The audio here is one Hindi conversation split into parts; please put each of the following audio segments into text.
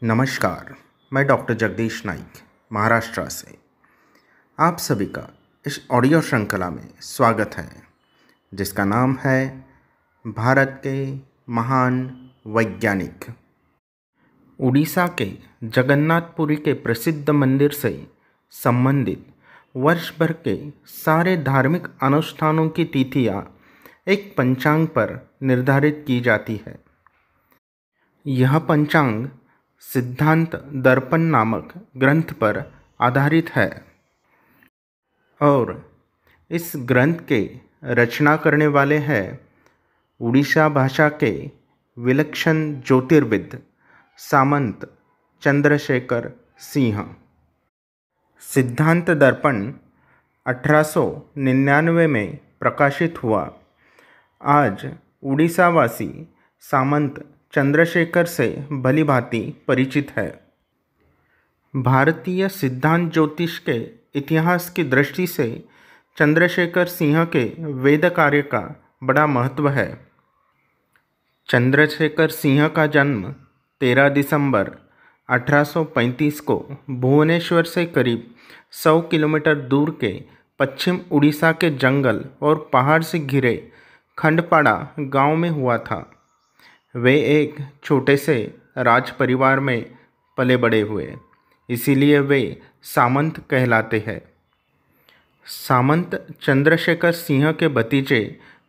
नमस्कार। मैं डॉक्टर जगदीश नाइक महाराष्ट्र से आप सभी का इस ऑडियो श्रृंखला में स्वागत है, जिसका नाम है भारत के महान वैज्ञानिक। उड़ीसा के जगन्नाथपुरी के प्रसिद्ध मंदिर से संबंधित वर्ष भर के सारे धार्मिक अनुष्ठानों की तिथियां एक पंचांग पर निर्धारित की जाती है। यह पंचांग सिद्धांत दर्पण नामक ग्रंथ पर आधारित है और इस ग्रंथ के रचना करने वाले हैं उड़ीसा भाषा के विलक्षण ज्योतिर्विद सामंत चंद्रशेखर सिंह। सिद्धांत दर्पण 1899 में प्रकाशित हुआ। आज उड़ीसावासी सामंत चंद्रशेखर से भलीभांति परिचित है। भारतीय सिद्धांत ज्योतिष के इतिहास की दृष्टि से चंद्रशेखर सिंह के वेद कार्य का बड़ा महत्व है। चंद्रशेखर सिंह का जन्म 13 दिसंबर 1835 को भुवनेश्वर से करीब 100 किलोमीटर दूर के पश्चिम उड़ीसा के जंगल और पहाड़ से घिरे खंडपाड़ा गांव में हुआ था। वे एक छोटे से राज परिवार में पले बड़े हुए, इसीलिए वे सामंत कहलाते हैं। सामंत चंद्रशेखर सिंह के भतीजे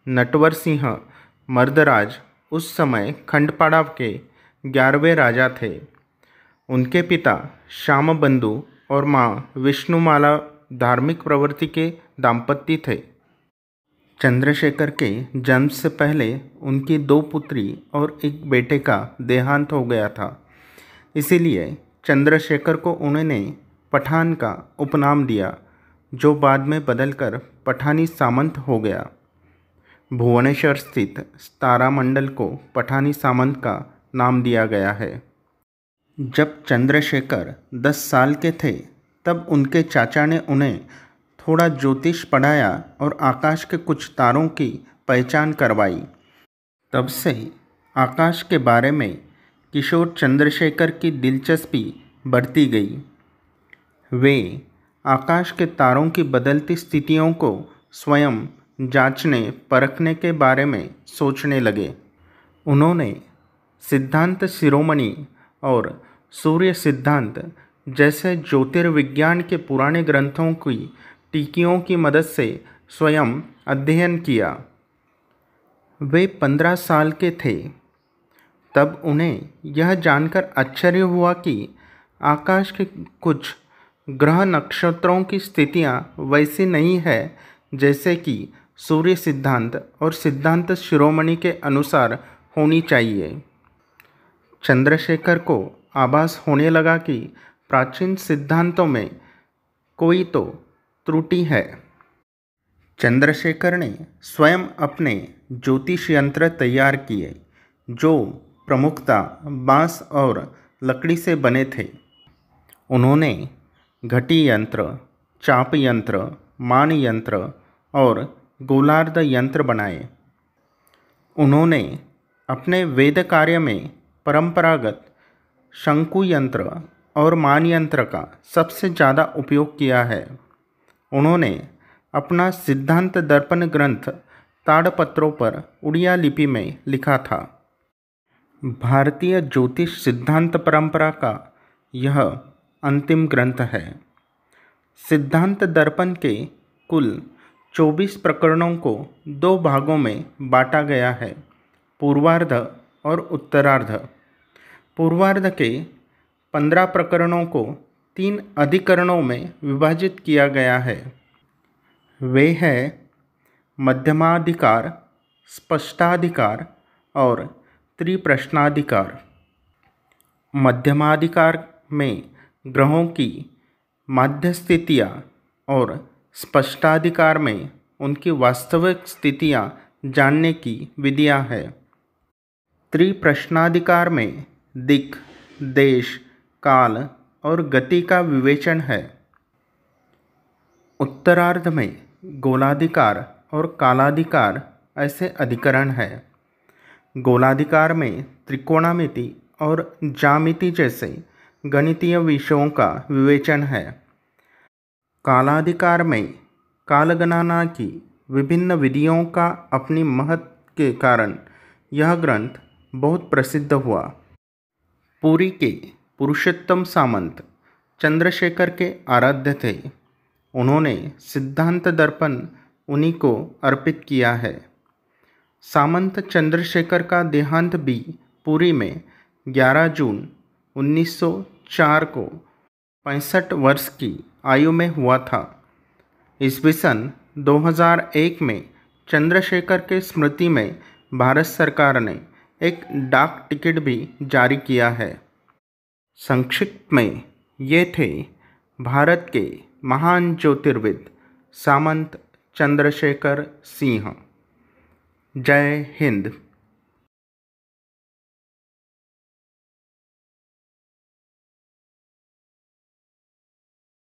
नटवर सिंह मर्दराज उस समय खंडपाड़ा के 11वें राजा थे। उनके पिता श्यामबंधु और माँ विष्णुमाला धार्मिक प्रवृत्ति के दाम्पत्य थे। चंद्रशेखर के जन्म से पहले उनकी 2 पुत्री और एक बेटे का देहांत हो गया था, इसीलिए चंद्रशेखर को उन्होंने पठान का उपनाम दिया, जो बाद में बदलकर पठानी सामंत हो गया। भुवनेश्वर स्थित तारामंडल को पठानी सामंत का नाम दिया गया है। जब चंद्रशेखर 10 साल के थे, तब उनके चाचा ने उन्हें थोड़ा ज्योतिष पढ़ाया और आकाश के कुछ तारों की पहचान करवाई। तब से आकाश के बारे में किशोर चंद्रशेखर की दिलचस्पी बढ़ती गई। वे आकाश के तारों की बदलती स्थितियों को स्वयं जांचने परखने के बारे में सोचने लगे। उन्होंने सिद्धांत शिरोमणि और सूर्य सिद्धांत जैसे ज्योतिर्विज्ञान के पुराने ग्रंथों की टीकियों की मदद से स्वयं अध्ययन किया। वे 15 साल के थे, तब उन्हें यह जानकर आश्चर्य हुआ कि आकाश के कुछ ग्रह नक्षत्रों की स्थितियां वैसी नहीं है जैसे कि सूर्य सिद्धांत और सिद्धांत शिरोमणि के अनुसार होनी चाहिए। चंद्रशेखर को आभास होने लगा कि प्राचीन सिद्धांतों में कोई तो त्रुटि है। चंद्रशेखर ने स्वयं अपने ज्योतिष यंत्र तैयार किए, जो प्रमुखतः बांस और लकड़ी से बने थे। उन्होंने घटी यंत्र, चाप यंत्र, मान यंत्र और गोलार्ध यंत्र बनाए। उन्होंने अपने वेद कार्य में परंपरागत शंकु यंत्र और मान यंत्र का सबसे ज़्यादा उपयोग किया है। उन्होंने अपना सिद्धांत दर्पण ग्रंथ ताड़पत्रों पर उड़िया लिपि में लिखा था। भारतीय ज्योतिष सिद्धांत परंपरा का यह अंतिम ग्रंथ है। सिद्धांत दर्पण के कुल 24 प्रकरणों को 2 भागों में बांटा गया है, पूर्वार्ध और उत्तरार्ध। पूर्वार्ध के 15 प्रकरणों को 3 अधिकरणों में विभाजित किया गया है। वे हैं मध्यमाधिकार, स्पष्टाधिकार और त्रिप्रश्नाधिकार। मध्यमाधिकार में ग्रहों की माध्य स्थितियाँ और स्पष्टाधिकार में उनकी वास्तविक स्थितियाँ जानने की विधियाँ हैं। त्रिप्रश्नाधिकार में दिक्, देश, काल और गति का विवेचन है। उत्तरार्ध में गोलाधिकार और कालाधिकार ऐसे अधिकरण हैं। गोलाधिकार में त्रिकोणमिति और ज्यामिति जैसे गणितीय विषयों का विवेचन है। कालाधिकार में कालगणना की विभिन्न विधियों का अपनी महत्व के कारण यह ग्रंथ बहुत प्रसिद्ध हुआ। पुरी के पुरुषोत्तम सामंत चंद्रशेखर के आराध्य थे। उन्होंने सिद्धांत दर्पण उन्हीं को अर्पित किया है। सामंत चंद्रशेखर का देहांत भी पुरी में 11 जून 1904 को 65 वर्ष की आयु में हुआ था। ईस्वी सन 2001 में चंद्रशेखर के स्मृति में भारत सरकार ने एक डाक टिकट भी जारी किया है। संक्षिप्त में ये थे भारत के महान ज्योतिर्विद सामंत चंद्रशेखर सिंह। जय हिंद।